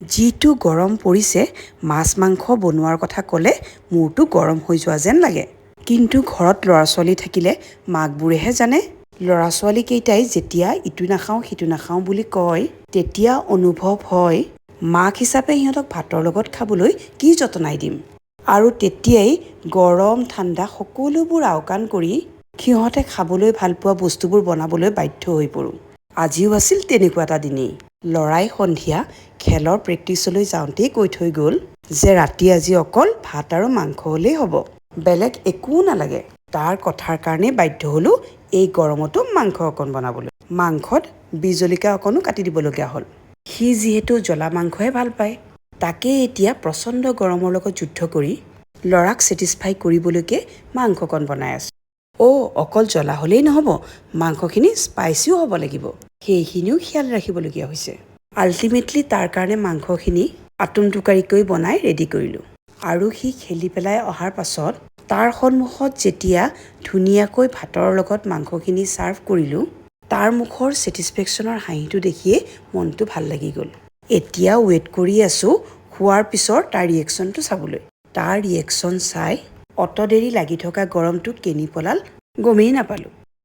যিটো গৰম পৰিছে, মাছ মাংস বনোৱাৰ কথা ক'লে মূৰটো গৰম হৈ যোৱা যেন লাগে। কিন্তু ঘৰত ল'ৰা ছোৱালী থাকিলে মাকবোৰেহে জানে। ল'ৰা ছোৱালীকেইটাই যেতিয়া ইটো নাখাওঁ সিটো নাখাওঁ বুলি কয়, তেতিয়া অনুভৱ হয় মাক হিচাপে সিহঁতক ভাতৰ লগত খাবলৈ কি যতনাই দিম। আৰু তেতিয়াই গৰম ঠাণ্ডা সকলোবোৰ আওকাণ কৰি সিহঁতে খাবলৈ ভাল পোৱা বস্তুবোৰ বনাবলৈ বাধ্য হৈ পৰোঁ। আজিও আছিল তেনেকুৱা এটা দিনেই। ল'ৰাই সন্ধিয়া খেলৰ প্ৰেক্টিচলৈ যাওঁতেই কৈ থৈ গ'ল যে ৰাতি আজি অকল ভাত আৰু মাংস হ'লেই হ'ব, বেলেগ একো নালাগে। তাৰ কথাৰ কাৰণেই বাধ্য হ'লোঁ এই গৰমতো মাংস অকণ বনাবলৈ। মাংসত বি জলকীয়া অকণো কাটি দিবলগীয়া হ'ল। সি যিহেতু জ্বলা মাংসহে ভাল পায়, তাকেই এতিয়া প্ৰচণ্ড গৰমৰ লগত যুদ্ধ কৰি ল'ৰাক ছেটিছফাই কৰিবলৈকে মাংসকণ বনাই আছোঁ। অকল জ্বলা হ'লেই নহ'ব, মাংসখিনি স্পাইচিও হ'ব লাগিব, সেইখিনিও খেয়াল ৰাখিবলগীয়া হৈছে। আল্টিমেটলি তাৰ কাৰণে মাংসখিনি আটোমটোকাৰিকৈ বনাই ৰেডি কৰিলোঁ। আৰু সি খেলি পেলাই অহাৰ পাছত তাৰ সন্মুখত যেতিয়া ধুনীয়াকৈ ভাতৰ লগত মাংসখিনি ছাৰ্ভ কৰিলোঁ, তাৰ মুখৰ ছেটিছফেকশ্যনৰ হাঁহিটো দেখিয়ে মনটো ভাল লাগি গ'ল। এতিয়া ৱেইট কৰি আছোঁ খোৱাৰ পিছৰ তাৰ ৰিয়েকশ্যনটো চাবলৈ। তাৰ ৰিয়েকশ্যন চাই অত দেৰি লাগি থকা গৰমটো কেনি পলাল গমেই নাপালোঁ।